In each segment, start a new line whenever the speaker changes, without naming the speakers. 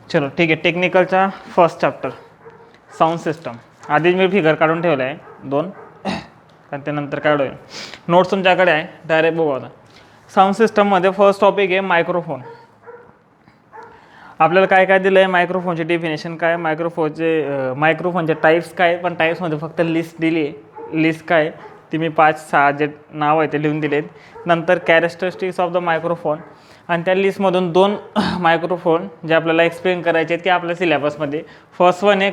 चलो ठीक आहे. टेक्निकलचा फर्स्ट चॅप्टर साऊंड सिस्टम. आधीच मी फिगर काढून ठेवलं आहे 2, कारण त्यानंतर काय होईल. नोट्स तुमच्याकडे आहे, डायरेक्ट बघू आता. साऊंड सिस्टममध्ये फर्स्ट टॉपिक आहे मायक्रोफोन. आपल्याला काय काय दिलं आहे, मायक्रोफोनचे डेफिनेशन काय, मायक्रोफोनचे टाईप्स काय, पण टाईप्समध्ये फक्त लिस्ट दिली आहे. लिस्ट काय ती मी 5-6 जे नाव आहे ते लिहून दिलेत. नंतर कॅरेक्टरिस्टिक्स ऑफ द मायक्रोफोन, आणि त्या लिस्टमधून 2 मायक्रोफोन जे आपल्याला एक्सप्लेन करायचे आहेत की आपल्या सिलेबसमध्ये. फर्स्ट वन आहे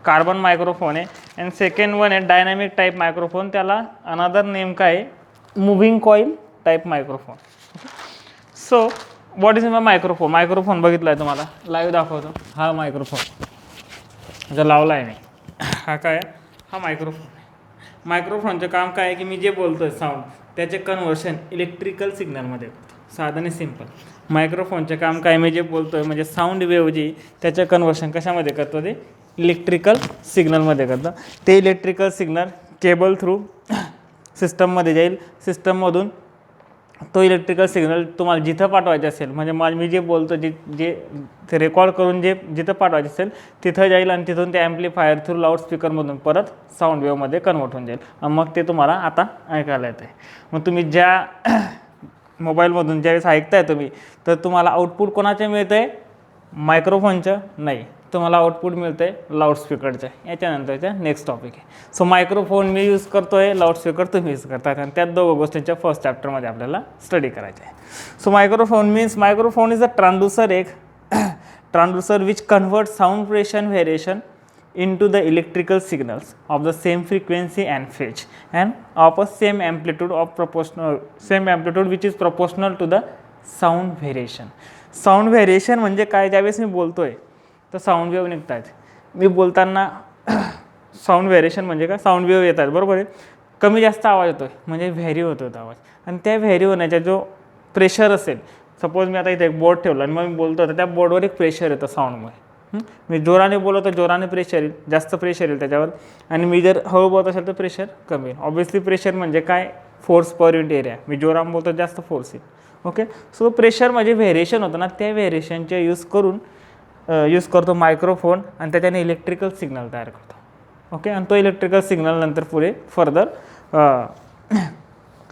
कार्बन मायक्रोफोन आहे, अँड सेकंड वन आहे डायनॅमिक टाईप मायक्रोफोन. त्याला अनदर नेम काय आहे, moving coil type microphone. So what is microphone. Microphone बघितला आहे तुम्हाला, लाईव्ह दाखवतो. हा मायक्रोफोन जो लावला आहे मी, हा काय, हा मायक्रोफोन. मायक्रोफोनचं काम काय आहे की मी जे बोलतो आहे साऊंड त्याचे कन्व्हर्शन इलेक्ट्रिकल सिग्नलमध्ये करतो. साधं आणि सिम्पल. मायक्रोफोनचे काम काय, मी जे बोलतो आहे म्हणजे साऊंड वेव्ह जी त्याचे कन्व्हर्शन कशामध्ये करतो, ते इलेक्ट्रिकल सिग्नलमध्ये करतं. ते इलेक्ट्रिकल सिग्नल केबल थ्रू सिस्टममध्ये जाईल. सिस्टममधून तो इलेक्ट्रिकल सिग्नल तुम्हाला जिथं पाठवायचं असेल, म्हणजे मी जे बोलतो जे ते रेकॉर्ड करून जिथं पाठवायचं असेल तिथं जाईल, आणि तिथून ते ॲम्प्लिफायर थ्रू लाऊडस्पीकरमधून परत साऊंड वेव्हमध्ये कन्वर्ट होऊन जाईल. आणि मग ते तुम्हाला आता ऐकायला येतं आहे. मग तुम्ही ज्या मोबाईलमधून ज्यावेळेस ऐकताय तुम्ही, तर तुम्हाला आउटपुट कोणाचे मिळतं आहे, मायक्रोफोनचं नाही, तुम्हाला आउटपुट मिळतं आहे लाऊडस्पीकरचं. याच्यानंतरच्या नेक्स्ट टॉपिक आहे. सो मायक्रोफोन मी यूज करतो आहे, लाऊडस्पीकर तुम्ही यूज करतात, आणि त्या दोघं गोष्टींच्या फर्स्ट चॅप्टरमध्ये आपल्याला स्टडी करायचं आहे. So microphone means, microphone is a transducer which convert sound pressure variation into the electrical signals of the same frequency and phase and of a same amplitude which is proportional to the sound variation. Sound variation म्हणजे काय, ज्यावेळेस मी बोलतो आहे तर sound wave निघत आहेत. मी बोलताना sound variation म्हणजे काय, साऊंड वेव्ह येत आहेत, बरोबर आहे. कमी जास्त आवाज येतो आहे म्हणजे व्हेरी होतो आवाज, आणि त्या व्हेरी होण्याचा जो प्रेशर असेल, सपोज मी आता इथे एक बोर्ड ठेवला आणि मग मी बोलतो तर त्या बोर्डवर एक प्रेशर येतं साऊंडमुळे. मी जोराने बोललो तर जोराने प्रेशर येईल, जास्त प्रेशर येईल त्याच्यावर, आणि मी जर हळू बोलत असेल तर प्रेशर कमी येईल. ऑब्व्हियसली प्रेशर म्हणजे काय, फोर्स पर युनिट एरिया. मी जोराने बोलतो जास्त फोर्स येईल. ओके. सो प्रेशर म्हणजे व्हेरिएशन होतं ना, त्या व्हेरिएशनचे यूज करतो मायक्रोफोन, आणि त्याच्याने इलेक्ट्रिकल सिग्नल तयार करतो. ओके. आणि तो इलेक्ट्रिकल सिग्नल नंतर पुढे फर्दर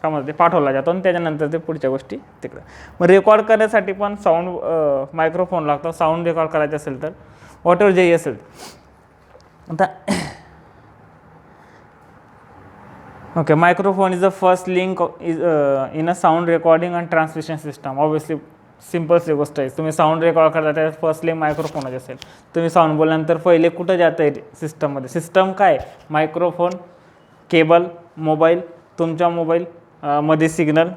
का म्हणते पाठवला जातो, आणि त्याच्यानंतर ते पुढच्या गोष्टी तिकडं. मग रेकॉर्ड करण्यासाठी पण साऊंड मायक्रोफोन लागतो. साऊंड रेकॉर्ड करायचं असेल तर वॉटएव्हर जे असेल. आता okay, microphone is the first link in a sound recording and transmission system. Obviously सिम्पलची गोष्ट आहे. तुम्ही साऊंड रेकॉर्ड करता त्यात फर्स्ट लिंक मायक्रोफोनच असेल. तुम्ही साऊंड बोलल्यानंतर पहिले कुठं जातं आहे सिस्टममध्ये. सिस्टम काय, मायक्रोफोन, केबल, मोबाईल, तुमच्या मोबाईल मध्ये सिग्नल,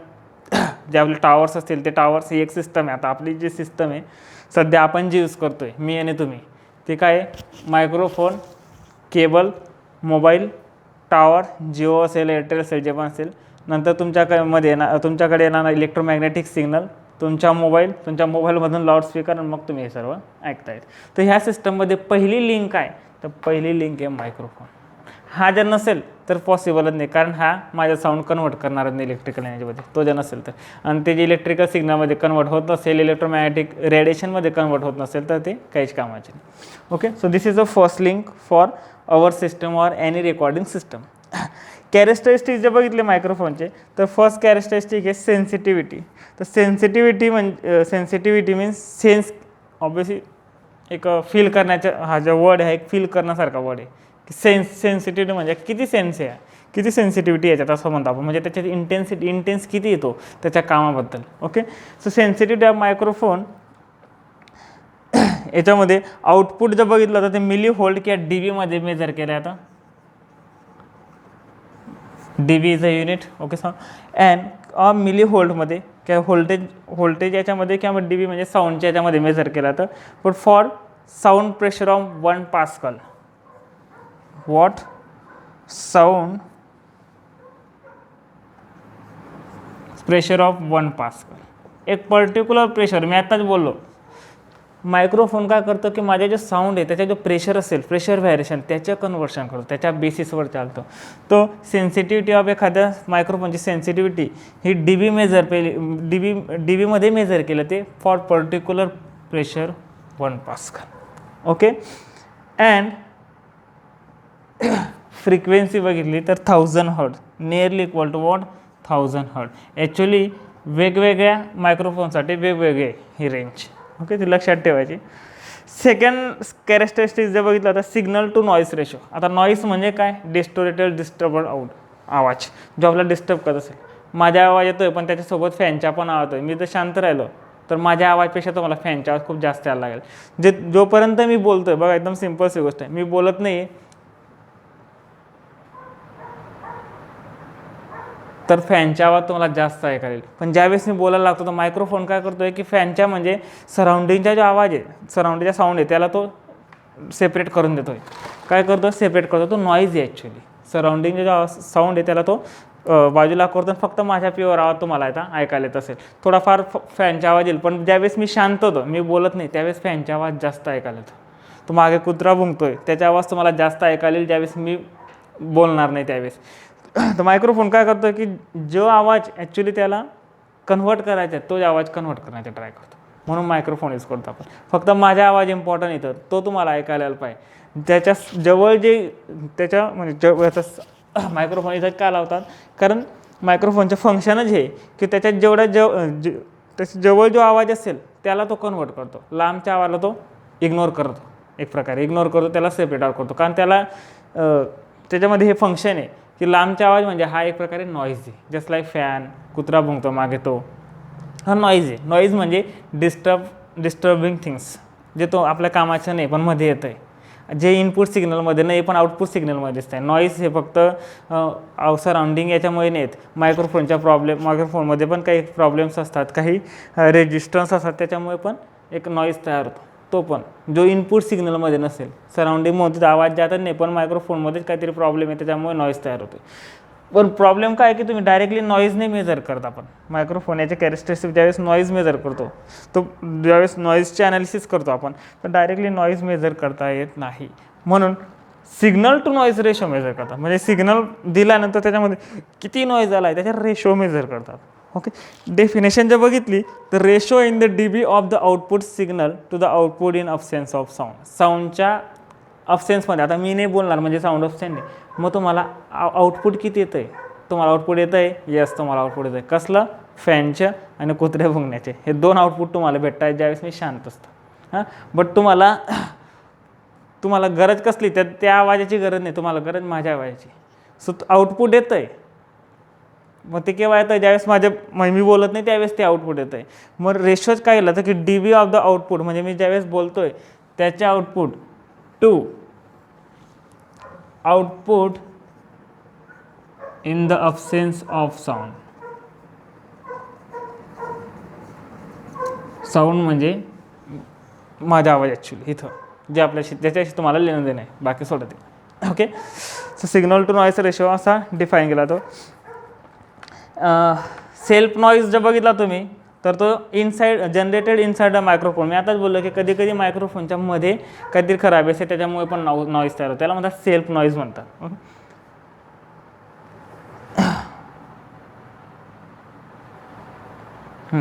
जे आपले टावर्स असतील ते टावर्स, ही एक सिस्टम आहे. आता आपली जी सिस्टम आहे सध्या आपण जी यूज करतो आहे, मी आणि तुम्ही, ते काय आहे, microphone, cable, mobile, tower, Jio असेल, एअरटेल असेल, जे पण असेल. नंतर तुमच्याकडे येणार इलेक्ट्रोमॅग्नेटिक सिग्नल, तुमच्या मोबाईलमधून लाऊडस्पीकर, आणि मग तुम्ही हे सर्व ऐकतायत. तर ह्या सिस्टममध्ये पहिली लिंक आहे, तर पहिली लिंक आहे मायक्रोफोन. हा जर नसेल तर पॉसिबलच नाही, कारण हा माझा साऊंड कन्वर्ट करणारच नाही इलेक्ट्रिकल एनर्जीमध्ये, तो जर नसेल तर. आणि ते जे इलेक्ट्रिकल सिग्नलमध्ये कन्वर्ट होत नसेल, इलेक्ट्रोमॅग्नेटिक रेडिएशनमध्ये कन्वर्ट होत नसेल, तर ते काहीच कामाचे नाही. Okay. So this is a first link for our system or any recording system. Characteristic जे बघितले मायक्रोफोनचे, तर फर्स्ट कॅरेक्टरिस्टिक आहे सेन्सिटिव्हिटी. तर सेन्सिटिव्हिटी मीन्स सेन्स, ऑब्व्हियसली एक फील करण्याचा हा जो वर्ड आहे, एक फील करण्यासारखा वर्ड आहे. सेन्सिटिव्हिटी म्हणजे किती सेन्स आहे, किती सेन्सिटिव्हिटी याच्यात असं म्हणतो आपण, म्हणजे त्याच्यात इंटेन्स किती येतो त्याच्या कामाबद्दल. Okay. So sensitivity of microphone, याच्यामध्ये आउटपुट जर बघितलं तर ते मिली व्होल्ट किंवा डी बीमध्ये मेजर केलं आहे. आता D B is a unit. Okay. And milli व्होल्टमध्ये किंवा व्होल्टेज याच्यामध्ये किंवा डी बी म्हणजे साऊंडच्या याच्यामध्ये मेजर केलं जातं. But for sound pressure of 1 pascal, what sound pressure of 1 pascal, एक पर्टिक्युलर प्रेशर, मी आत्ताच बोललो मायक्रोफोन काय करतो की माझ्या जो साऊंड आहे त्याचा जो प्रेशर असेल, प्रेशर व्हॅरिएशन त्याचं कन्वर्शन करतो, त्याच्या बेसिसवर चालतो. तो सेन्सिटिव्हिटी ऑफ एखाद्या मायक्रोफोनची सेन्सिटिव्हिटी ही डीबी मेजर डीबीमध्ये मेजर केलं ते for particular pressure 1 pascal. Okay. And frequency बघितली तर 1000 hertz, nearly equal to what 1000 hertz. Actually वेगवेगळ्या मायक्रोफोनसाठी वेगवेगळे ही रेंज. ओके, ती लक्षात ठेवायची. सेकंड कॅरेक्टरिस्टिक जे बघितलं आता सिग्नल टू नॉईस रेशो. आता नॉईस म्हणजे काय? डिस्टोरेटेड डिस्टर्बड आवाज जो आपल्याला डिस्टर्ब करत असेल. माझा आवाज येतोय पण त्याच्यासोबत फॅनचा पण आवाज येतोय. मी जर शांत राहिलो तर माझ्या आवाजपेक्षा तर मला फॅनचा आवाज खूप जास्त यायला लागेल. जोपर्यंत मी बोलतोय, बघा एकदम सिम्पलची गोष्ट आहे, मी बोलत नाही तर फॅनचा आवाज तुम्हाला जास्त ऐकायला येईल. पण ज्यावेळेस मी बोलायला लागतो तर मायक्रोफोन काय करतोय की फॅनच्या म्हणजे सराउंडिंगचा जो आवाज आहे, सराउंडिंगचा साऊंड आहे त्याला तो सेपरेट करून देतोय. काय करतो? सेपरेट करतो. तो नॉईज आहे ॲक्च्युली. सराउंडिंगचा जो साऊंड आहे त्याला तो बाजूला करतो. फक्त माझ्या प्युअर आवाज तुम्हाला आता ऐकायला येत असेल. थोडाफार फॅनचा आवाज येईल, पण ज्यावेळेस मी शांत होतो, मी बोलत नाही, त्यावेळेस फॅनचा आवाज जास्त ऐकायला येतो. तो मागे कुत्रा भुंकतोय त्याचा आवाज तुम्हाला जास्त ऐकायला येईल ज्यावेळेस मी बोलणार नाही त्यावेळेस. तर मायक्रोफोन काय करतो की जो आवाज ॲक्च्युली त्याला कन्व्हर्ट करायचा आहे तो आवाज कन्व्हर्ट करण्याचा ट्राय करतो. म्हणून मायक्रोफोन यूज करतो आपण. फक्त माझा आवाज इम्पॉर्टंट येतं, तो तुम्हाला ऐकायला पाहिजे. त्याच्या जवळ जे त्याच्या म्हणजे मायक्रोफोन इथं का लावतात? कारण मायक्रोफोनचं फंक्शनच हे की त्याच्यात जेवढा त्याच्या जवळ जो आवाज असेल त्याला तो कन्व्हर्ट करतो. लांबच्या आवाजाला तो इग्नोर करतो, एक प्रकारे इग्नोर करतो, त्याला सेपरेट आउट करतो. कारण त्याला त्याच्यामध्ये हे फंक्शन आहे की लांबचा आवाज म्हणजे हा एक प्रकारे नॉईज आहे. जस्ट लाईक फॅन, कुत्रा भुंकतो मागे तो, हा नॉईज आहे. नॉईज म्हणजे डिस्टर्बिंग थिंग्स, जे तो आपल्या कामाचं नाही पण मध्ये येतं आहे, जे इनपुट सिग्नलमध्ये नाही पण आउटपुट सिग्नलमध्ये दिसतं आहे. नॉईज हे फक्त सराउंडिंग याच्यामुळे नाही येत. मायक्रोफोनमध्ये पण काही प्रॉब्लेम्स असतात, काही रेजिस्टन्स असतात, त्याच्यामुळे पण एक नॉईज तयार होतो. तो पण जो इनपुट सिग्नलमध्ये नसेल, सराउंडिंगमध्ये आवाज जात नाही पण मायक्रोफोनमध्येच काहीतरी प्रॉब्लेम आहे त्याच्यामुळे नॉईज तयार होतो. पण प्रॉब्लेम काय आहे की तुम्ही डायरेक्टली नॉईज नाही मेजर करत. आपण मायक्रोफोन याचे कॅरेक्टरिस्टिक ज्यावेळेस नॉईज मेजर करतो, तो ज्यावेळेस नॉईजचे ॲनालिसिस करतो आपण, तर डायरेक्टली नॉईज मेजर करता येत नाही. म्हणून signal to noise ratio measure करतात. म्हणजे सिग्नल दिल्यानंतर त्याच्यामध्ये किती नॉईज आला आहे त्याच्या रेशो मेजर करतात. ओके. डेफिनेशन जर बघितली तर ratio in the dB of the output signal to the output in absence of sound. साऊंडच्या अब्सेन्समध्ये, आता मी नाही बोलणार म्हणजे साऊंड अब्सेंट नाही, मग तुम्हाला आउटपुट किती येतं आहे? तुम्हाला आउटपुट येतं आहे? येस, तुम्हाला आउटपुट येतं आहे. कसलं? फॅनचं आणि कुत्र्या भुंकण्याचे. हे 2 आउटपुट तुम्हाला भेटत आहेत ज्यावेळेस मी शांत असतो. हां, बट तुम्हाला गरज कसली? त्या आवाजाची गरज नाही, तुम्हाला गरज माझ्या आवाजाची. सो आउटपुट येतं आहे. मग ते केव्हा येतं? ज्यावेळेस मी बोलत नाही त्यावेळेस ते आउटपुट येतं आहे. मग रेशोज काय केलं तर की डीबी ऑफ द आउटपुट, म्हणजे मी ज्यावेळेस बोलतोय त्याच्या output to output in the absence of sound. Sound म्हणजे माझा आवाज ॲक्च्युली इथं जे आपल्याशी त्याच्याशी तुम्हाला लेणं देणं आहे, बाकी सोडत आहे. Okay. So signal to noise ratio असा डिफाईन केला तो. सेल्फ नॉईज जर बघितला तुम्ही तर तो जनरेटेड इनसाइड द मायक्रोफोन. मी आताच बोललो की कधी कधी मायक्रोफोनच्या मध्ये काहीतरी खराब असेल त्याच्यामुळे पण नॉईज तयार होतो, त्याला म्हणतात सेल्फ नॉईज म्हणतात.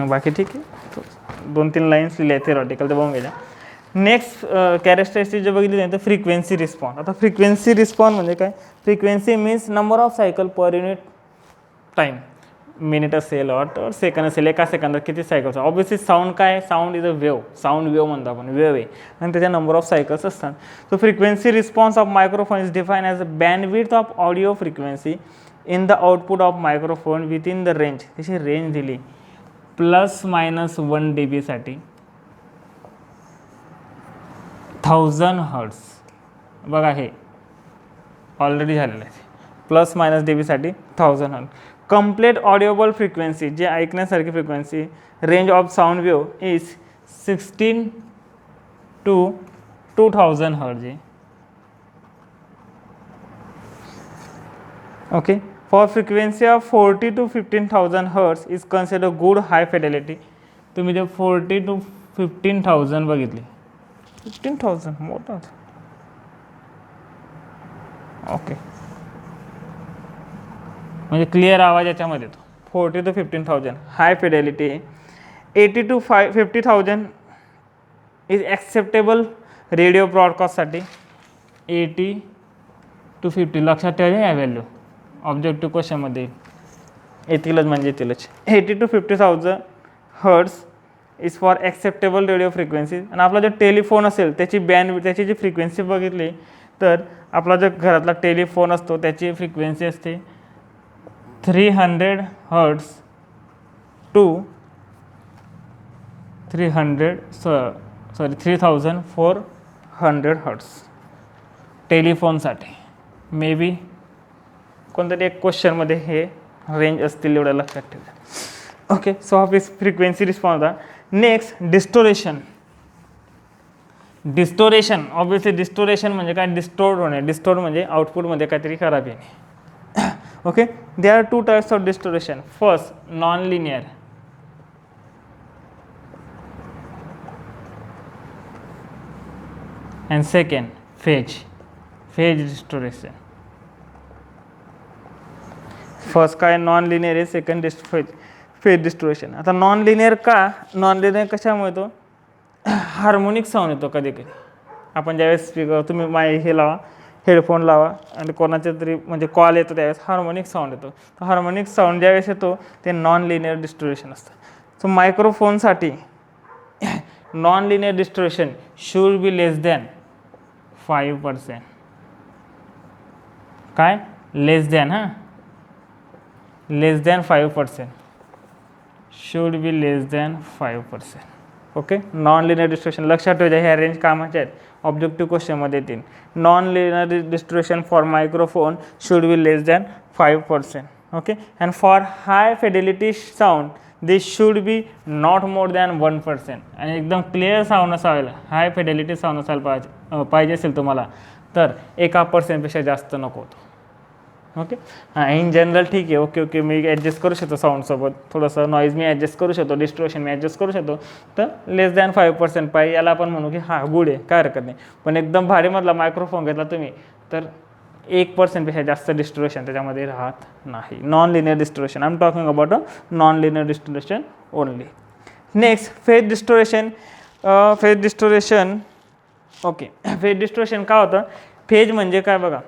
बाकी ठीक आहे. 2-3 लाईन्स लिहिल्या आहेत थेरॉटिकल, ते बघून घ्यायच्या. नेक्स्ट कॅरेक्टरिस्टिक जे बघितली तर फ्रिक्वेन्सी रिस्पॉन्स. आता फ्रिक्वेन्सी रिस्पॉन्स म्हणजे काय? Frequency means number of cycle per unit time. Minute असेल or सेकंड असेल, एका सेकंदात किती सायकल्स. ऑब्वियसली साऊंड काय? Sound is a wave. Sound wave म्हणतो आपण, वेव आहे आणि त्याच्या नंबर ऑफ सायकल्स असतात. So frequency response of microphone is define as a bandwidth of audio frequency in the output of microphone with in the range. त्याची range दिली ±1 dB साठी 1000 hertz. बघा हे ऑलरेडी झालेलं आहे. ±1 dB साठी 1000 हर्ट्ज. कंप्लीट ऑडिओबल फ्रिक्वेन्सी, जे ऐकण्यासारखी frequency, range of sound wave is 16 to 2000 hertz आहे. Okay. For frequency of 40 to 15,000 hertz is consider good high fidelity. तुम्ही जे 40 to 15,000 बघितली 15,000 मोठा. ओके, म्हणजे क्लिअर आवाज याच्यामध्ये येतो. 40 to 15,000 high fidelity. 80 to 50,000 is acceptable radio ब्रॉडकास्टसाठी. 80 to 50 लक्षात ठेवायचं या व्हॅल्यू, ऑब्जेक्टिव्ह क्वेश्चनमध्ये येतीलच म्हणजे येतीलच. 80 to 50,000 hertz is for acceptable radio frequency. आणि आपला जो टेलिफोन असेल त्याची त्याची जी फ्रिक्वेन्सी बघितली तर आपला जो घरातला टेलिफोन असतो त्याची फ्रिक्वेन्सी असते 300 हर्ट्स टू 3,400 हर्ट्स टेलिफोनसाठी. मे बी कोणतरी एक क्वेश्चनमध्ये हे रेंज असतील एवढं लक्षात ठेवा. ओके, सो हा फ्रिक्वेन्सी रिस्पॉन्स होता. Next distortion. Distortion obviously distortion म्हणजे काय, डिस्टोर्ड होणे. डिस्टोर्ड म्हणजे आउटपुटमध्ये काहीतरी खराब येणे. Okay, there are 2 types of distortion. First non linear, and second phase distortion. First काय नॉन लिनियर आहे, सेकंड फेज डिस्टोरेशन. आता नॉन लिनियर का, नॉन लिनियर कशामुळे येतो, हार्मोनिक साऊंड येतो कधी कधी. आपण ज्यावेळेस स्पीकर तुम्ही हे लावा, हेडफोन लावा आणि कोणाचे तरी म्हणजे कॉल येतो त्यावेळेस हार्मोनिक साऊंड येतो. तर हार्मोनिक साऊंड ज्यावेळेस येतो ते नॉन लिनियर डिस्टोरेशन असतं. सो मायक्रोफोनसाठी non linear distortion should be less than 5%. काय लेस दॅन, हां less than 5%, should be less than 5%. Okay, non linear distortion लक्षात ठेवायचं. ह्या रेंज कामाचे आहेत, ऑब्जेक्टिव्ह क्वेश्चनमध्ये येतील. Non linear distortion for microphone should be less than 5%. Okay, and for high fidelity sound this should be not more than 1%. आणि एकदम clear sound असायला, हाय फिडेलिटी साऊंड असायला पाहिजे असेल तुम्हाला तर 1% जास्त नको होतं. ओके, हां इन जनरल ठीक आहे. ओके, मी ॲडजस्ट करू शकतो साऊंडसोबत, थोडंसं नॉईज मी ॲडजस्ट करू शकतो, डिस्टोरेशन मी ॲडजस्ट करू शकतो. तर लेस दॅन 5% पाहिजे याला आपण म्हणू की हां गुड आहे, काय हरकत नाही. पण एकदम भारीमधला मायक्रोफोन घेतला तुम्ही तर 1% जास्त डिस्टोरेशन त्याच्यामध्ये राहत नाही. Non linear distortion, I am talking about a non linear distortion only. Next phase distortion. Okay, phase distortion काय होतं, फेज म्हणजे काय बघा,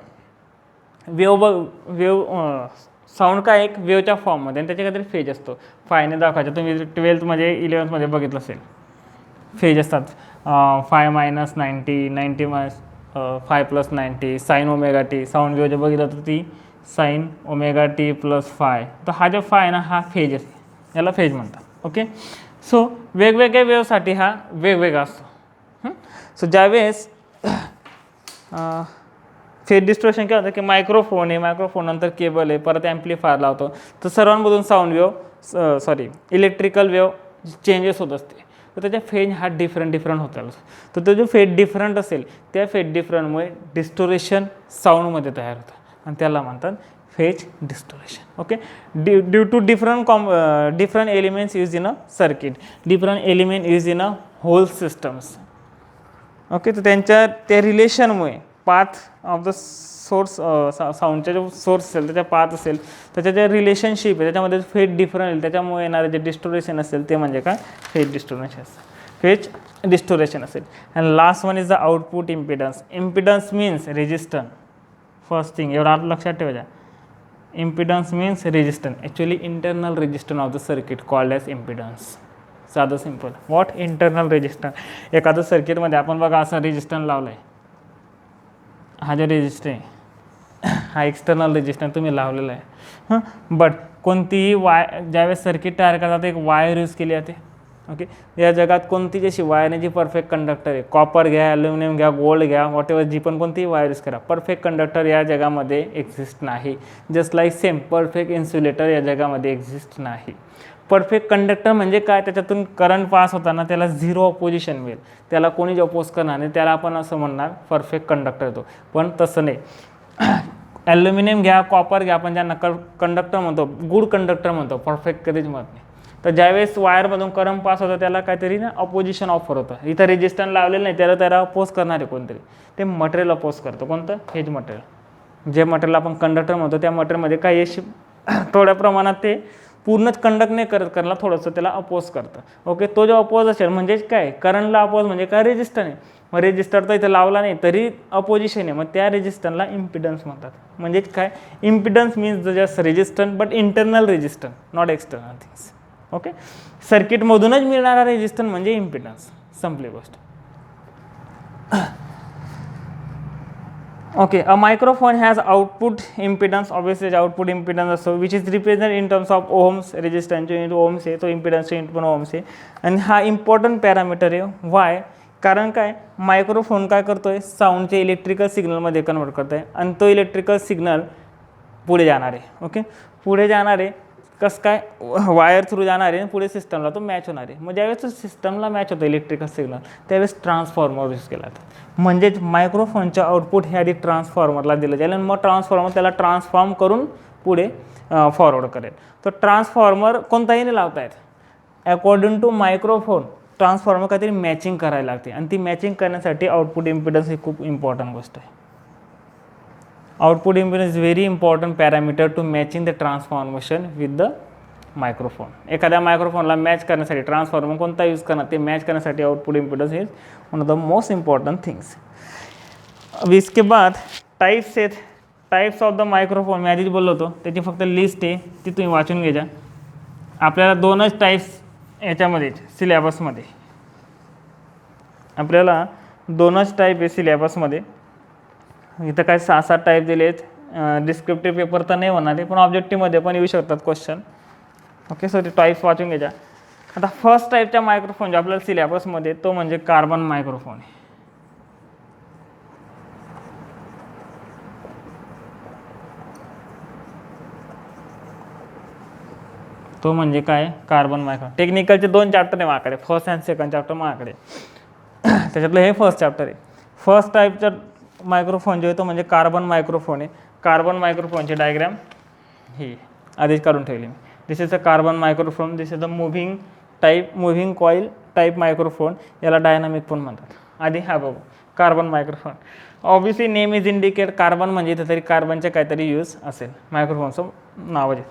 साऊंड काय एक वेवच्या फॉर्ममध्ये आणि त्याचे काहीतरी फेज असतो. फायने दाखवायचा, तुम्ही 12th 11th बघितलं असेल फेज असतात. 5 - 90, 90 - 5 + 90, sine omega T. Sound wave जे बघितलं तर ती साईन ओमेगा टी + 5. तर हा जो फाय ना हा फेज असतो, याला फेज म्हणतात. ओके, सो वेगवेगळ्या वेवसाठी हा वेगवेगळा असतो. सो ज्यावेळेस फेज डिस्टोरेशन काय होतं की मायक्रोफोन आहे, मायक्रोफोन नंतर केबल आहे, परत ॲम्प्लिफायर लावतो, तर सर्वांमधून sound wave electrical wave changes होत असते. तर त्याच्या फेज हा डिफरंट होतात. तर तो जो फेज डिफरंट असेल त्या फेज डिफरंटमुळे डिस्टोरेशन साऊंडमध्ये तयार होतं आणि त्याला म्हणतात phase distortion. Okay, due to different elements use in a circuit, different element use in a whole systems. Okay, तर त्या रिलेशनमुळे पाथ ऑफ द सोर्स, साऊंडचा जो सोर्स असेल त्याच्या पाथ असेल त्याच्या जे रिलेशनशिप आहे त्याच्यामध्ये फेज डिफरंट येईल, त्याच्यामुळे येणारे जे डिस्टोरेशन असेल ते म्हणजे काय फेज डिस्टोरेशन असेल. And last one is the output impedance. Impedance means resistance. First thing एवढा लक्षात ठेवायचा, impedance means resistance, actually internal resistance of the circuit called as impedance. साधं सिम्पल, व्हॉट इंटरनल रेजिस्टन्स. एखादं सर्किटमध्ये आपण बघा असं रेजिस्टन्स लावलं आहे, हा जो रेजिस्टर आहे हा एक्सटर्नल रेजिस्टन्स तुम्ही लावलेला आहे. बट कोणतीही ज्यावेळेस सर्किट तयार करतात एक वायर यूज केली जाते. ओके, या जगात कोणती जशी वायरने जी परफेक्ट कंडक्टर आहे, कॉपर घ्या, ॲल्युमिनियम घ्या, गोल्ड घ्या, वॉट एव्हर जी पण कोणतीही वायर यूज करा, परफेक्ट कंडक्टर या जगामध्ये एक्झिस्ट नाही. Just like same perfect insulator या जगामध्ये एक्झिस्ट नाही. परफेक्ट कंडक्टर म्हणजे काय, त्याच्यातून करंट पास होताना त्याला 0 ऑपोजिशन मिळेल, त्याला कोणी अपोज करणार नाही, त्याला आपण असं म्हणणार परफेक्ट कंडक्टर येतो. पण तसं नाही. ॲल्युमिनियम घ्या, कॉपर घ्या, आपण ज्यांना कंडक्टर म्हणतो, गुड कंडक्टर म्हणतो, परफेक्ट कधीच म्हणत नाही. तर ज्यावेळेस वायरमधून करंट पास होतं त्याला काहीतरी ना अपोजिशन ऑफर होतं. इथं रेजिस्टन्स लावलेलं नाही, त्याला अपोज करणारे कोणतरी, ते मटेरियल अपोज करतं. कोणतं? हेच मटेरियल. जे मटेरियल आपण कंडक्टर म्हणतो त्या मटेरियलमध्ये काही अशी थोड्या प्रमाणात ते पूर्णच कंडक्ट नाही करत, करला थोडंसं त्याला अपोज करतं. ओके, तो जो अपोज असेल म्हणजेच काय, करंटला अपोज म्हणजे काय, रेजिस्टर आहे. मग रेजिस्टर तर इथं लावला नाही तरी अपोजिशन आहे, मग त्या रेजिस्टरला इम्पिडन्स म्हणतात. म्हणजेच काय, impedance means just resistance but internal resistance, not external things. Okay, सर्किटमधूनच मिळणारा रेजिस्टन्स म्हणजे इम्पिडन्स, संपली गोष्ट. Okay, a microphone has output impedance, obviously output impedance असतो, which is represented in terms of ohms, resistance into ohms आहे, तो impedance into पण ohms आहे. आणि हा इम्पॉर्टंट पॅरामीटर आहे. वाय? कारण काय, मायक्रोफोन काय करतोय, साऊंडचे इलेक्ट्रिकल सिग्नलमध्ये कन्वर्ट करतोय आणि तो इलेक्ट्रिकल सिग्नल पुढे जाणार आहे. ओके, पुढे जाणार आहे कसं काय, वायर थ्रू जाणार आहे, पुढे सिस्टमला तो मॅच होणार आहे. मग ज्यावेळेस सिस्टमला मॅच होतं इलेक्ट्रिकल सिग्नल त्यावेळेस ट्रान्सफॉर्मर यूज केला जातो. म्हणजेच मायक्रोफोनचं आउटपुट हे आधी ट्रान्सफॉर्मरला दिलं जाईल आणि मग ट्रान्सफॉर्मर त्याला ट्रान्सफॉर्म करून पुढे फॉरवर्ड करेल. तर ट्रान्सफॉर्मर कोणताही नाही लावता येत. अकॉर्डिंग टू मायक्रोफोन ट्रान्सफॉर्मर काहीतरी मॅचिंग करायला लागते आणि ती मॅचिंग करण्यासाठी आउटपुट इम्पिडन्स ही खूप इम्पॉर्टंट गोष्ट आहे. Output impedance is very important parameter to matching the transformation with the microphone. एखाद्या मायक्रोफोनला मॅच करण्यासाठी ट्रान्सफॉर्मर कोणता यूज करणार ते मॅच करण्यासाठी output impedance is one of the most important things. अब इसके बाद टाइप्स आहेत. टाइप्स ऑफ द मायक्रोफोन मी आधीच बोललो होतो, त्याची फक्त लिस्ट आहे ती तुम्ही वाचून घ्या. आपल्याला दोनच टाइप्स याच्यामध्ये सिलेबसमध्ये, आपल्याला दोनच टाईप आहे सिलेबसमध्ये. इथं काय 6-7 टाईप दिले आहेत. डिस्क्रिप्टिव्ह पेपर तर नाही होणार आहे पण ऑब्जेक्टिव्हमध्ये पण येऊ शकतात क्वेश्चन. ओके, सो ते टाईप्स वाचून घ्यायच्या. आता फर्स्ट टाईपच्या मायक्रोफोन जो आपल्याला सिलेबसमध्ये तो म्हणजे कार्बन मायक्रोफोन आहे. तो म्हणजे काय, कार्बन मायक्रोफोन. टेक्निकलचे 2 चॅप्टर आहे माझ्याकडे, फर्स्ट अँड सेकंड चॅप्टर माझ्याकडे. त्याच्यातलं हे फर्स्ट चॅप्टर आहे. फर्स्ट टाईपचा मायक्रोफोन जो आहे तो म्हणजे कार्बन मायक्रोफोन आहे. कार्बन मायक्रोफोनची डायग्राम ही आधीच काढून ठेवली मी. This is a carbon microphone. This is a moving coil type microphone. याला डायनामिक पण म्हणतात. आधी हा बघू carbon microphone. Obviously name is indicate, carbon म्हणजे इथं तरी कार्बनचे काहीतरी यूज असेल मायक्रोफोनचं नाव आहे.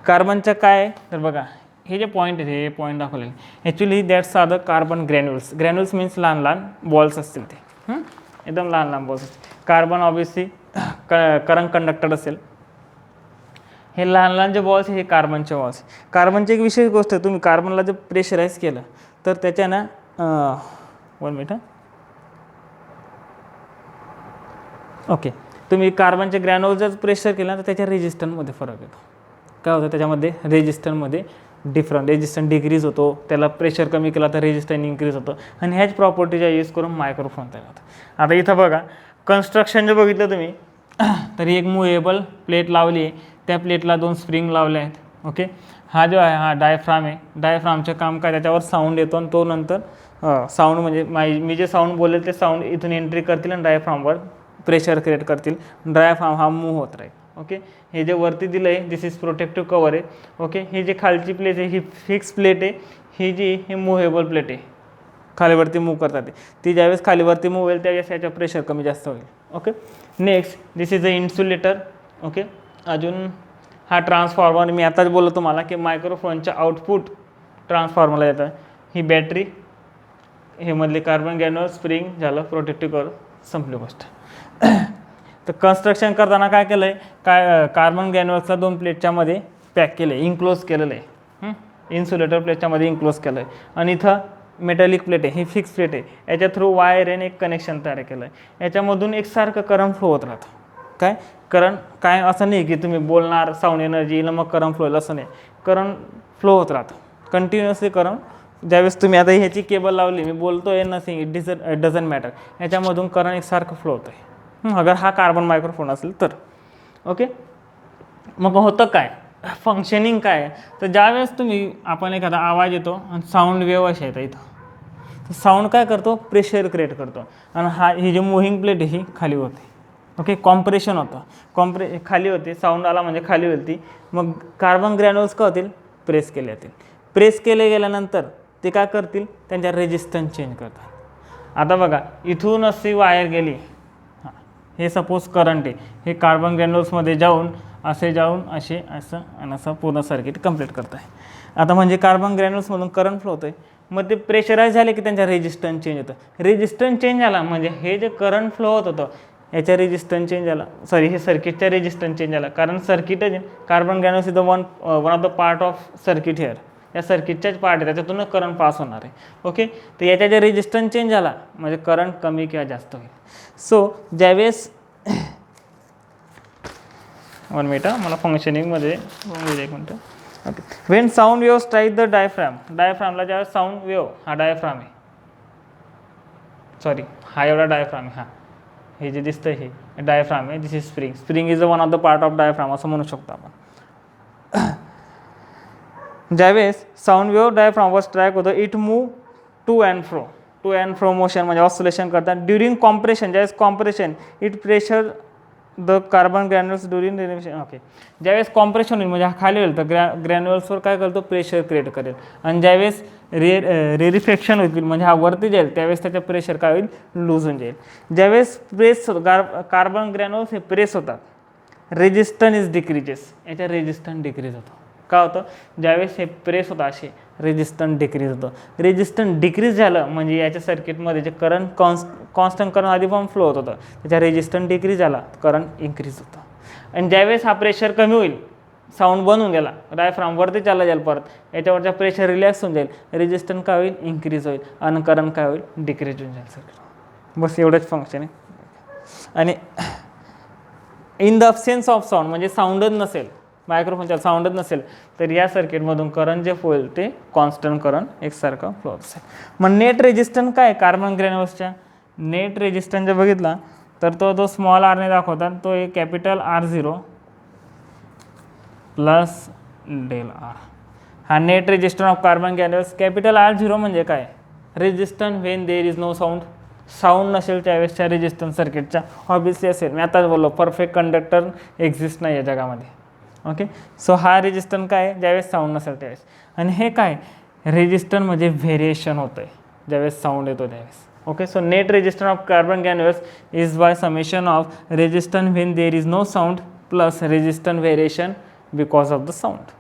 कार्बनचं काय तर बघा हे जे पॉईंट आहे हे पॉईंट दाखवलेले actually that's are the carbon granules. Granules means लहान लहान बॉल्स असतील ते, एकदम लहान लहान बॉल्स असतील. कार्बन ऑब्व्हियसली करंट कंडक्टर असेल. हे लहान लहान जे बॉल्स हे कार्बनचे बॉल्स. कार्बनची एक विशेष गोष्ट आहे, तुम्ही कार्बनला जर प्रेशराईज केलं तर त्याच्यानं 1 मिनिट ओके, तुम्ही कार्बनचे ग्रॅन्युल्स जर प्रेशर केलं तर त्याच्या रेजिस्टन्समध्ये फरक येतो. काय होतं त्याच्यामध्ये, रेजिस्टन्समध्ये रेजिस्टन्स डिक्रीज होतो. त्याला प्रेशर कमी केला तर रेजिस्टन्स इन्क्रीज होतं आणि ह्याच प्रॉपर्टीचा यूज करून मायक्रोफोन तयार होतं. आता इथं बघा कन्स्ट्रक्शन जर बघितलं तुम्ही तरी एक मूवेबल प्लेट लावली आहे. त्या प्लेटला 2 स्प्रिंग लावले आहेत. ओके, हा जो आहे हा डायफ्राम आहे. डायफ्रामचं काम काय, त्याच्यावर साऊंड येतो आणि तो नंतर साऊंड म्हणजे मी जे साऊंड बोलेल ते साऊंड इथून एंट्री करतील आणि डायफ्रामवर प्रेशर क्रिएट करतील. डायफ्राम हा मूव्ह होत राहील. ओके, हे जे वरती दिलं आहे दिस इज प्रोटेक्टिव्ह कवर आहे. ओके, ही जी खालची प्लेट आहे ही फिक्स प्लेट आहे. ही जी ही मूव्हेबल प्लेट आहे, खालीवरती मूव्ह करतात ती ज्यावेळेस खालीवरती मूव्ह होईल त्यावेळेस याचं प्रेशर कमी जास्त होईल. Okay, next this is a insulator. Okay, अजून हा ट्रान्सफॉर्मर. मी आताच बोललो तुम्हाला की मायक्रोफोनच्या आउटपुट ट्रान्सफॉर्मरला येतं. ही बॅटरी, हे मधले कार्बन ग्रॅन्युल, स्प्रिंग झालं, प्रोटेक्टिव्ह कवर, संपली गोष्ट. तर कन्स्ट्रक्शन करताना काय केलं आहे, कार्बन ग्रॅन्युल्सला 2 प्लेटच्या मध्ये पॅक केलं आहे, इन्क्लोज केलेलं आहे. इन्सुलेटर प्लेटच्या मध्ये इन्क्लोज केलं आहे आणि इथं मेटॅलिक प्लेट आहे, ही फिक्स प्लेट आहे. याच्या थ्रू वायर एन एक कनेक्शन तयार केलं आहे. याच्यामधून एकसारखं करंट फ्लो होत राहतं. काय करंट काय असं नाही की तुम्ही बोलणार साऊंड एनर्जी येईल मग करंट फ्लो होईल, असं नाही. करंट फ्लो होत राहतं कंटिन्युअसली. करंट ज्यावेळेस तुम्ही आता ह्याची केबल लावली, मी बोलतो आहे नथिंग इट डझंट मॅटर, याच्यामधून करंट एकसारखं फ्लो होतं आहे अगर हा कार्बन मायक्रोफोन असेल तर. ओके, मग होतं काय, फंक्शनिंग काय, तर ज्यावेळेस तुम्ही आपण एखादा आवाज येतो आणि साऊंड वेव्ह अशा येतं इथं, तर साऊंड काय करतो, प्रेशर क्रिएट करतो आणि ही जी मुव्हिंग प्लेट ही खाली होते. ओके, कॉम्प्रेशन होतं, खाली होते, साऊंड आला म्हणजे खाली होईल ती. मग कार्बन ग्रॅन्युल्स काय होतील, प्रेस केले जातील. प्रेस केले गेल्यानंतर ते काय करतील, त्यांच्या रेजिस्टन्स चेंज करतात. आता बघा इथून अशी वायर गेली, हे सपोज करंट आहे, हे कार्बन ग्रॅन्युल्समध्ये जाऊन असे असं आणि असं पूर्ण सर्किट कंप्लीट करत आहे. आता म्हणजे कार्बन ग्रॅन्युल्समधून करंट फ्लो होतं आहे, मग ते प्रेशराईज झाले की त्यांचा रेजिस्टन्स चेंज होतं. रेजिस्टन्स चेंज झाला म्हणजे हे जे करंट फ्लो होत होतं याचा रेजिस्टन्स चेंज झाला, सॉरी हे सर्किटचा रेजिस्टन्स चेंज झाला, कारण circuit carbon granules is the one of the part of circuit here, या सर्किटच्याच पार्ट आहे, त्याच्यातून करंट पास होणार आहे. ओके, तर याचा जे रेजिस्टन्स चेंज झाला म्हणजे करंट कमी किंवा जास्त होईल. सो ज्यावेळेस वन मिनिट, मला फंक्शनिंगमध्ये एक मिनटं. Okay, when sound wave strike the डायफ्रामला ज्यावेळेस साऊंड वेव्ह, हा डायफ्राम आहे, सॉरी हा एवढा डायफ्राम आहे, हा हे जे दिसतं हे डायफ्राम आहे, this is spring is the one of the part of diaphragm असं म्हणू शकतो आपण. ज्यावेळेस साऊंड वेव्ह डायफ्रामवर स्ट्राईक होतं, it move to and fro motion म्हणजे ऑसिलेशन करतात. ड्युरिंग कॉम्प्रेशन, ज्यावेळेस compression it pressure the carbon granules during radiation. Okay, ज्यावेळेस कॉम्प्रेशन होईल म्हणजे हा खाली होईल तर ग्रॅन्युल्सवर काय करतो, प्रेशर क्रिएट करेल, आणि ज्यावेळेस रेरिफॅक्शन होईल म्हणजे हा वरती जाईल त्यावेळेस त्याचं प्रेशर काय होईल, लूज होऊन जाईल. ज्यावेळेस कार्बन ग्रॅन्युल्स हे प्रेस होतात, रेजिस्टन्स इज डिक्रीजेस, याचा रेजिस्टन्स डिक्रीज होतो. का होतं, ज्यावेळेस हे प्रेस होतं असे रेजिस्टन्स डिक्रीज होतं. रेजिस्टन्स डिक्रीज झालं म्हणजे याच्या सर्किटमध्ये जे करंट कॉन्स्टंट करंट आधी पण फ्लो होत होतं, त्याचा रेजिस्टन्स डिक्रीज झाला, करंट इन्क्रीज होतं. आणि ज्यावेळेस हा प्रेशर कमी होईल, साऊंड बंद होऊन गेला, डायफ्रामवरती चालला जाईल, परत याच्यावरचा प्रेशर रिलॅक्स होऊन जाईल, रेजिस्टन्स काय होईल, इन्क्रीज होईल, आणि करंट काय होईल, डिक्रीज होऊन जाईल सर्किट. बस एवढंच फंक्शन आहे. आणि in the absence of sound म्हणजे साऊंडच नसेल, मायक्रोफोनच्या साऊंडच नसेल, तर या सर्किटमधून करंट जे फ्लो होईल ते कॉन्स्टंट करंट एकसारखं फ्लो होत असेल. मग नेट रेजिस्टन्स काय कार्बन ग्रॅन्युल्सच्या, नेट रेजिस्टन्स जर बघितला तर तो स्मॉल आरने दाखवतात, तो एक capital R0 plus del R, हा net resistance of carbon granules. Capital R0 म्हणजे काय, resistance when there is no sound नसेल त्यावेळेसच्या रेजिस्टन्स सर्किटचा. ऑब्विसली असेल, मी आताच बोललो परफेक्ट कंडक्टर एक्झिस्ट नाही आहे जगामध्ये. ओके, सो हा रेजिस्टन्स काय आहे, ज्यावेळेस साऊंड नसेल त्यावेळेस. आणि हे काय, रेजिस्टन्स म्हणजे व्हेरिएशन होतं आहे ज्यावेळेस साऊंड येतो त्यावेळेस. Okay, so net resistance of carbon granules is by summation of resistance when there is no sound plus resistance variation because of the sound.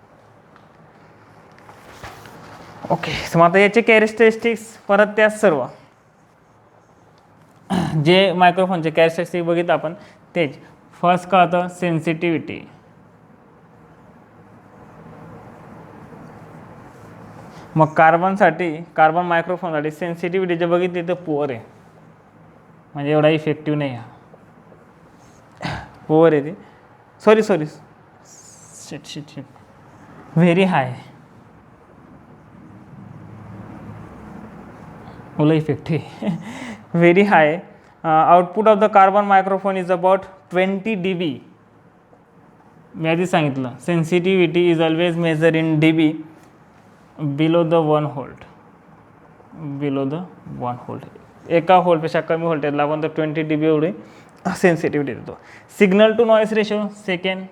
Okay, so आता याचे कॅरेक्टरिस्टिक्स परत त्याच सर्व जे मायक्रोफोनचे कॅरेक्टरिस्टिक बघितलं आपण तेच. फर्स्ट काय होतं, सेन्सिटिव्हिटी. मग कार्बन मायक्रोफोनसाठी सेन्सिटिव्हिटी जे बघितली तर पुअर आहे, म्हणजे एवढा इफेक्टिव्ह नाही आहे, पुअर आहे ती, sorry shit very high, Ola effective very high. Output of the carbon microphone is about 20 dB. मी आधी सांगितलं sensitivity is always measure in dB below the 1 volt, below the 1 volt, एका व्होल्टपेक्षा कमी व्होल्टेजला आपण तर 20 dB एवढी सेन्सिटिव्हिटी देतो. Signal to noise ratio second,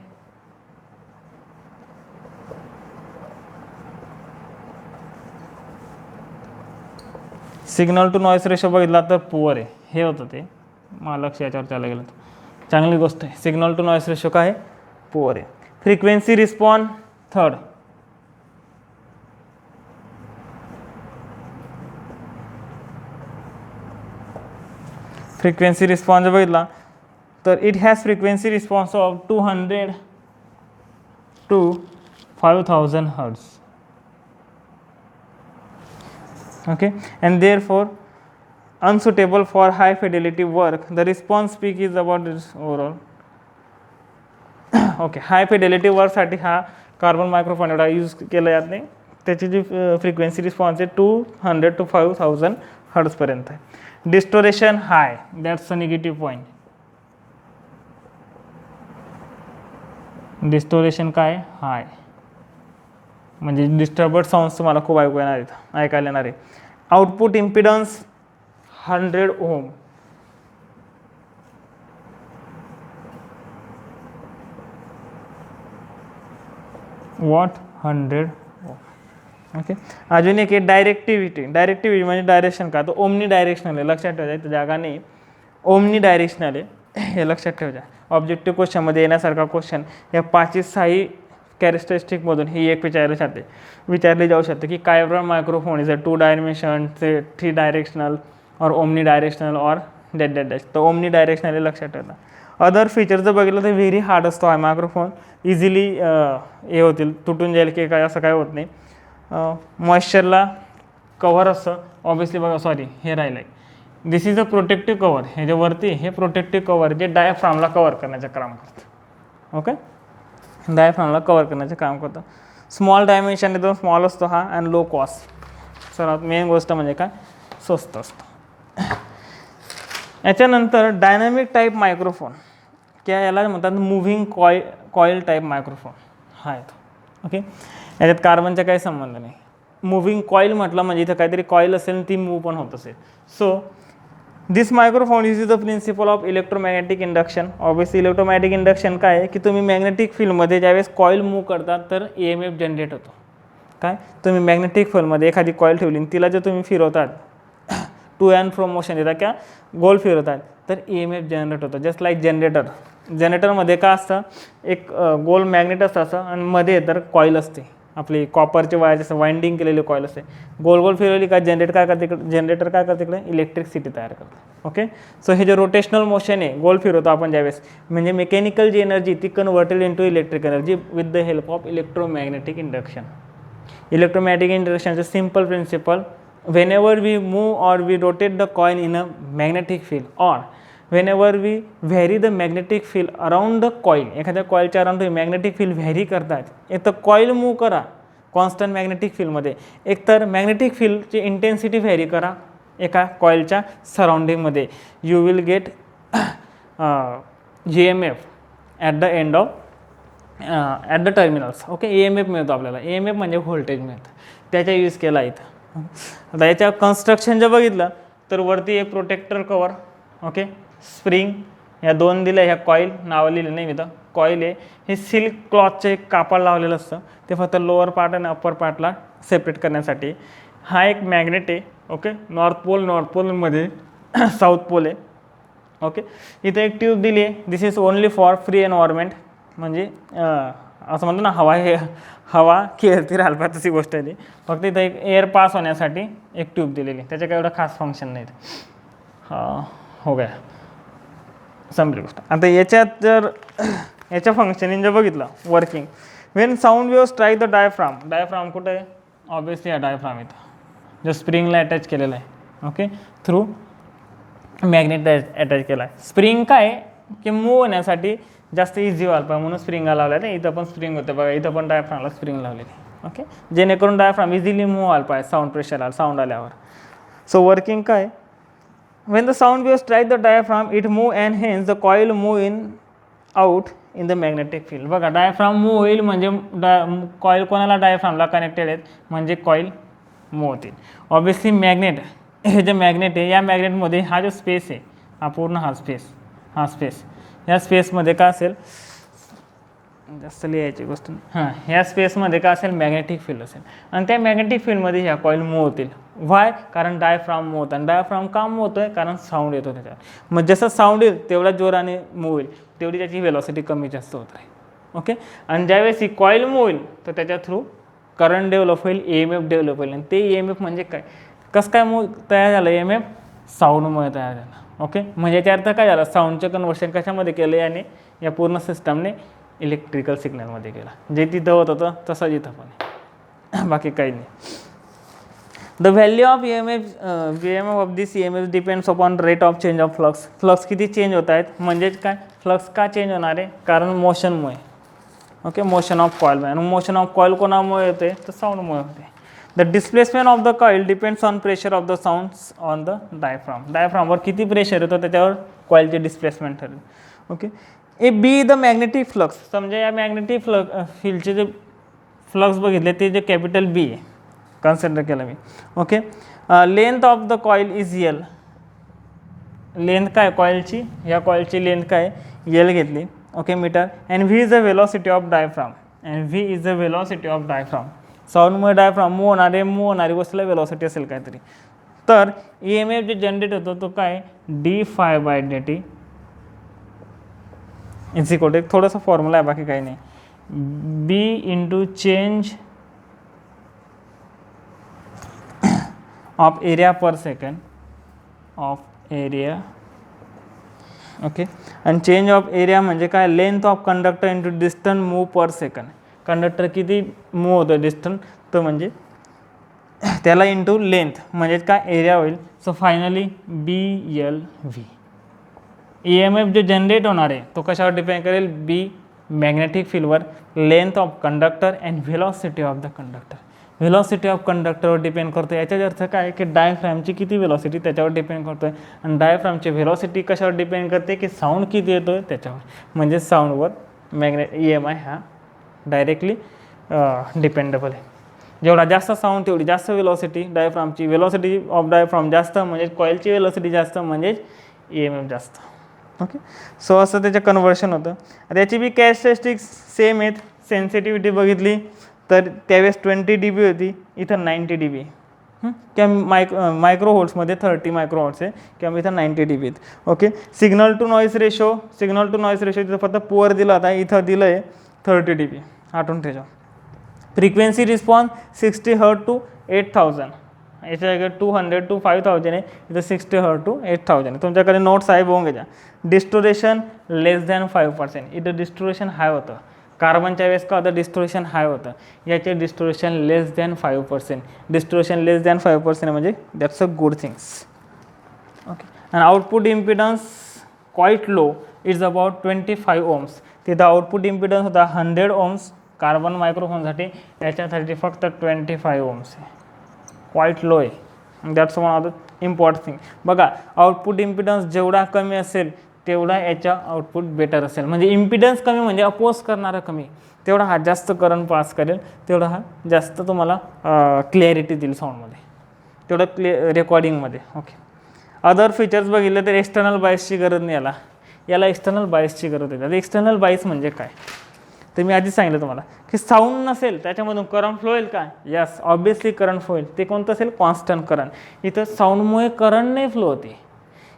signal to noise ratio बघितला तर पुअर आहे, हे होतं ते मला लक्ष याच्यावर चाललं गेलं तर चांगली गोष्ट आहे. सिग्नल टू नॉईस रेशो काय आहे, पुअर आहे. Frequency response third, frequency response बघितला तर it has frequency response of 200 to 5000 Hz. Okay, and therefore unsuitable for high fidelity work. The response peak is about this overall. Okay, high fidelity वर्कसाठी हा carbon microphone एवढा use केला जात नाही, त्याची जी frequency response आहे 200 to 5000 हर्ट्जपर्यंत आहे. Distortion high, that's a negative point. Distortion काय, हाय म्हणजे डिस्टर्बड साऊंड्स तुम्हाला खूप ऐकायला येणार आहे. Output impedance 100 ohm, what 100 ohm. Okay. अजून एक आहे डायरेक्टिव्हिटी. डायरेक्टिव्हिटी म्हणजे डायरेक्शन का, तो ओमनी डायरेक्शनल आहे, लक्षात ठेवायचं जागा नाही, ओमनी डायरेक्शनल आहे हे लक्षात ठेवायचं. ऑब्जेक्टिव्ह क्वेश्चनमध्ये येण्यासारखा क्वेश्चन या 5 6 कॅरेक्टरिस्टिकमधून ही एक विचारली जाऊ शकते की carbon microphone is a 2 dimension, 3 directional और ओमनी डायरेक्शनल और डॅट डॅट डॅश. तर ओमनी डायरेक्शनल लक्षात ठेवता. अदर फीचर जर बघितलं तर व्हेरी हार्ड असतो हा मायक्रोफोन, इझिली हे होतील, तुटून जाईल की काय असं काय होत नाही. मॉइश्चरला कवर असतं ऑब्विसली. बघा सॉरी हे राहिलं आहे, this is a protective cover. हे जे वरती हे प्रोटेक्टिव्ह कवर जे डायफ्रामला कवर करण्याचं काम करतं. ओके, डायफ्रामला कवर करण्याचं काम करतं. स्मॉल डायमेन्शन एकदम स्मॉल असतो हा अँड लो कॉस्ट. सर्वात मेन गोष्ट म्हणजे काय, स्वस्त असतो. याच्यानंतर डायनॅमिक टाईप मायक्रोफोन किंवा याला म्हणतात मुव्हिंग कॉईल टाईप मायक्रोफोन हा येतो. ओके, याच्यात कार्बनचा काही संबंध नाही. मुव्हिंग कॉईल म्हटलं म्हणजे इथं काहीतरी कॉईल असेल ती मूव्ह पण होत असेल. So this microphone is the principle of electromagnetic induction. Obviously electromagnetic induction काय आहे की तुम्ही मॅग्नेटिक फील्डमध्ये ज्यावेळेस कॉईल मूव्ह करतात तर EMF जनरेट होतो. काय, तुम्ही मॅग्नेटिक फील्डमध्ये एखादी कॉईल ठेवली आणि तिला जर तुम्ही फिरवतात टू अँड फ्रो मोशन देता किंवा गोल फिरवतात तर EMF जनरेट होतं. जस्ट लाईक जनरेटरमध्ये काय असतं, एक गोल मॅग्नेट असतं आणि मध्ये तर कॉईल असते, आपली कॉपरचे वायर जसं वाइंडिंग केलेली कॉईल असते, गोल गोल फिरवली का जनरेटर काय करते इकडे इलेक्ट्रिसिटी तयार करते. ओके, सो हे जे रोटेशनल मोशन आहे गोल फिरवतो आपण ज्यावेळेस, म्हणजे मेकॅनिकल जी एनर्जी ती converted into electric energy with the help of electromagnetic induction. Electromagnetic इंडक्शनचं simple principle, whenever we move or we rotate the coil in a magnetic field or whenever we vary the magnetic field around the coil, एखाद्या कॉईलच्या around तुम्ही magnetic field vary करतात, एक तर coil move करा constant magnetic फील्डमध्ये, एक तर मॅग्नेटिक फील्डची इंटेन्सिटी व्हॅरी करा एका कॉईलच्या सराउंडिंगमध्ये, you will get EMF at the end of at the terminals. Okay, EMF मिळतो आपल्याला. EMF म्हणजे व्होल्टेज मिळतं, त्याचा यूज केला इथं. आता याच्या कन्स्ट्रक्शन जर बघितलं तर वरती एक प्रोटेक्टर कवर, ओके, स्प्रिंग, ह्या 2 दिल्या, ह्या कॉईल नाव लिहिलं नाही मी तर कॉईल आहे. हे सिल्क क्लॉथचं एक कापड लावलेलं असतं, ते फक्त लोअर पार्ट आणि अप्पर पार्टला सेपरेट करण्यासाठी. हा एक मॅग्नेट आहे. ओके, नॉर्थ पोलमध्ये साऊथ पोल आहे. ओके, इथे एक ट्यूब दिली आहे, this is only for free environment, म्हणजे असं म्हणतो ना हवा खेळती राहायला पाहिजे तशी गोष्ट आहे ती. फक्त इथं एक एअर पास होण्यासाठी एक ट्यूब दिलेली, त्याचं काही एवढं खास फंक्शन नाही. हो गया, संपली गोष्ट. आता याच्यात जर याच्या फंक्शनिंग जर बघितलं working, Wien sound wave strike the diaphragm कुठे आहे, ऑब्वियसली हा डायफ्राम इथं जो स्प्रिंगला अटॅच केलेला आहे. ओके, थ्रू मॅग्नेट अटॅच केला आहे. स्प्रिंग काय की मूव्ह होण्यासाठी जास्त इझी व्हायला पाहिजे म्हणून स्प्रिंग लावल्या आहे. इथं पण स्प्रिंग होते बघा, इथं पण डायफ्रामला स्प्रिंग लावलेली. ओके, जेणेकरून डायफ्राम इझिली मूव्ह व्हायला पाहिजे साऊंड प्रेशर साऊंड आल्यावर. सो वर्किंग काय, when the sound wave strike the diaphragm it move and hence the coil move in out in the magnetic field. बघा डायफ्राम मूव्ह होईल म्हणजे coil कोणाला डायफ्रामला connected आहेत म्हणजे कॉईल मूव्ह होतील. Obviously magnet, हे जे मॅग्नेट आहे या मॅग्नेटमध्ये हा जो स्पेस आहे हा पूर्ण हा स्पेस या स्पेसमध्ये काय असेल, जास्त लिहायची गोष्ट ह्या स्पेसमध्ये काय असेल मॅग्नेटिक फील्ड असेल आणि त्या मॅग्नेटिक फील्डमध्ये ह्या कॉईल मूव्ह होतील. व्हाय, कारण डायफ्राम मूव्ह होतं आणि डायफ्राम का मूव्ह होतोय, कारण साऊंड येतो त्याच्यावर. मग जसं साऊंड येईल तेवढ्या जोराने मूव्ह होईल, तेवढी त्याची वेलॉसिटी कमी जास्त होत राहील. ओके, आणि ज्यावेळेस ही कॉईल मूव्ह होईल तर त्याच्या थ्रू करंट डेव्हलप होईल, EMF डेव्हलप होईल. आणि ते EMF म्हणजे काय, कसं काय मूव्ह तयार झालं, EMF साऊंडमुळे तयार झालं. ओके, म्हणजे याचा अर्थ काय झालं, साऊंडचं कन्वर्शन कशामध्ये केलं याने, या पूर्ण सिस्टमने इलेक्ट्रिकल सिग्नलमध्ये केला. जे तिथं होत होतं तसंच इथं पण, बाकी काही नाही. The value of EMF of this EMF depends upon rate of change of flux किती चेंज होत आहेत, म्हणजेच काय फ्लक्स का चेंज होणार आहे, कारण मोशनमुळे. ओके, मोशन ऑफ कॉईल, आणि मोशन ऑफ कॉईल कोणामुळे होते तर साऊंडमुळे होते. The displacement of the coil depends on pressure of the sounds on the डायफ्रामवर किती प्रेशर येतो त्याच्यावर कॉईलचे डिस्प्लेसमेंट ठरेल. Okay, A B the magnetic flux, समजा या मॅग्नेटिक फील्डचे जे फ्लक्स बघितले ते जे कॅपिटल B आहे कन्सिडर केलं मी. Okay, length of the coil is L. Length काय कॉईलची, या कॉईलची लेंथ काय L घेतली. Okay, metre. And V is the velocity of diaphragm, साऊंडमुळे डायफ्राम मूव्ह होणारी वस्तूला वेलॉसिटी असेल काहीतरी. तर EMF जे जनरेट होतो तो काय d∅dt इज इक्वल टू, एक थोडासा फॉर्म्युला आहे बाकी काही नाही, b into change of area per second of area. Okay, आणि चेंज ऑफ एरिया म्हणजे काय length of conductor into distance move per second. Conductor किती मूव्ह होतं डिस्टन्स तो म्हणजे त्याला इंटू लेंथ म्हणजे काय एरिया होईल. So finally BLV. EMF जो जनरेट होणार आहे तो कशावर डिपेंड करेल, बी मॅग्नेटिक फील्डवर, length of conductor and velocity of the conductor. Velocity of कंडक्टरवर डिपेंड करतो. याचा अर्थ काय की डायफ्रॅमची किती व्हेलॉसिटी त्याच्यावर डिपेंड करतो आहे, आणि डायफ्रॅमची व्हेलॉसिटी कशावर डिपेंड करते की साऊंड किती येतो आहे त्याच्यावर. म्हणजे साऊंडवर EMI हा डायरेक्टली डिपेंडेबल आहे. जेवढा जास्त साऊंड तेवढी जास्त व्हेलॉसिटी. डायफ्रामची व्हेलॉसिटी ऑफ डायफ्राम जास्त म्हणजे कॉईलची व्हेलॉसिटी जास्त म्हणजेच EMF जास्त. ओके, सो असं त्याचं कन्व्हर्शन होतं. त्याची बी कॅरेक्टरिस्टिक्स सेम आहेत. सेन्सिटिव्हिटी बघितली तर त्यावेळेस 20 dB होती, इथं 90 dB. किंवा मायक्रोव्होल्ट्समध्ये 30 मायक्रोव्होल्ट्स आहे किंवा इथं 90 dB आहेत. Okay, signal to noise ratio तिथं फक्त पुअर दिला होता, इथं दिलं आहे 30 dB. आठवून ठेवा. फ्रिक्वेन्सी रिस्पॉन्स 60 Hz टू 8000, याच्या जागेवर 200 टू 5000 आहे, इथं 60 Hz टू 8000 आहे. तुमच्याकडे नोट्स आहे बघून घ्या. डिस्टोरेशन लेस दॅन 5%, इथं डिस्टोरेशन हाय होतं. कार्बनच्या वेळेस का होतं डिस्टोरेशन हाय होतं, याचे distortion less than 5%. Distortion less than 5% म्हणजे that's a good things. Okay, आणि output impedance quite low, it's about 25 ohms. तिथं आउटपुट इम्पिडन्स होता 100 ohms कार्बन मायक्रोफोनसाठी, याच्यासाठी फक्त 25 ohms आहे. क्वाईट लो आहे. That's one of the important thing. बघा, output impedance जेवढा कमी असेल तेवढा याच्या आउटपुट बेटर असेल. म्हणजे इम्पिडन्स कमी म्हणजे अपोज करणारा कमी, तेवढा हा जास्त करंट पास करेल, तेवढा हा जास्त तुम्हाला क्लिअरिटी देईल साऊंडमध्ये, तेवढं रेकॉर्डिंगमध्ये. ओके, अदर फीचर्स बघितले तर एक्सटर्नल बायसची गरज नाही याला एक्सटर्नल बायसची गरज आहे. आता एक्सटर्नल बायस म्हणजे काय तर मी आधीच सांगितलं तुम्हाला की साऊंड नसेल त्याच्यामधून करंट फ्लो होईल का, यस ऑब्वियसली करंट फ्लो होईल. ते कोणतं असेल कॉन्स्टंट करंट. इथं साऊंडमुळे करंट नाही फ्लो होते,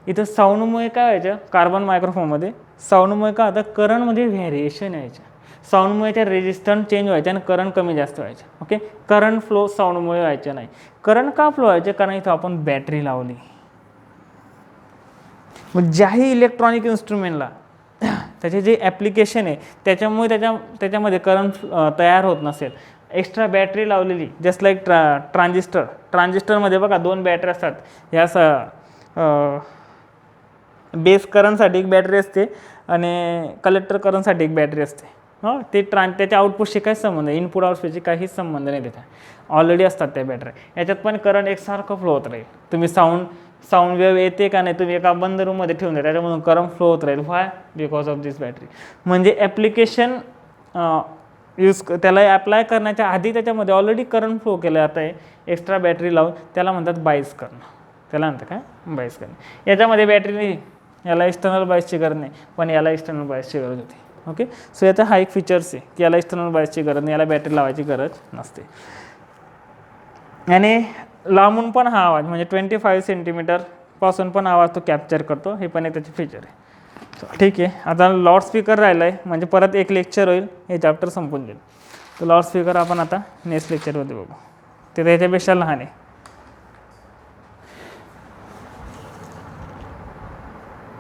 इथं साऊंडमुळे काय व्हायचं कार्बन मायक्रोफोनमध्ये, साऊंडमुळे काय होतं करंटमध्ये व्हेरिएशन यायचं. साऊंडमुळे त्या रेजिस्टन्स चेंज व्हायचे आणि करंट कमी जास्त व्हायचे. ओके, करंट फ्लो साऊंडमुळे व्हायचे नाही. करंट का फ्लो व्हायचे, कारण इथं आपण बॅटरी लावली. मग ज्याही इलेक्ट्रॉनिक इन्स्ट्रुमेंटला त्याचे जे ॲप्लिकेशन आहे त्याच्यामुळे त्याच्यामध्ये करंट तयार होत नसेल, एक्स्ट्रा बॅटरी लावलेली, जस्ट लाईक ट्रान्झिस्टरमध्ये बघा 2 बॅटरी असतात. ह्या बेस करंटसाठी एक बॅटरी असते आणि कलेक्टर करंटसाठी एक बॅटरी असते. ते त्याच्या आउटपुटशी काही संबंध आहे, इनपुट आउटपुटशी काहीच संबंध नाही त्याच्या, ऑलरेडी असतात त्या बॅटरी. याच्यात पण करंट एकसारखं फ्लो होत राहील. तुम्ही साऊंड वेव्ह येते का नाही तुम्ही एका बंद रूममध्ये ठेवून द्या, त्याच्यामधून करंट फ्लो होत राहील. व्हाय, बिकॉज ऑफ दिस बॅटरी. म्हणजे ॲप्लिकेशन त्याला ॲप्लाय करण्याच्या आधी त्याच्यामध्ये ऑलरेडी करंट फ्लो केलं जात आहे. एक्स्ट्रा बॅटरी लावून त्याला म्हणतात बाईस करणं, त्याला म्हणतात काय बाईस करणं. याच्यामध्ये बॅटरी नाही, याला एक्सटर्नल बाईसची गरज नाही, पण याला एक्सटर्नल बाईसची गरज होती. ओके, सो याचा हा एक फीचर्स आहे की याला एक्सटर्नल बाईसची गरज नाही, याला बॅटरी लावायची गरज नसते. आणि लांबून पण हा आवाज म्हणजे 25 सेंटीमीटरपासून पण आवाज तो कॅप्चर करतो, हे पण एक त्याचे फीचर आहे. ठीक आहे, आता लाऊडस्पीकर राहिला आहे म्हणजे परत एक लेक्चर होईल, हे चॅप्टर संपून जाईल. तर लाऊडस्पीकर आपण आता नेक्स्ट लेक्चरमध्ये बघू, ते त्याच्यापेक्षा लहान आहे.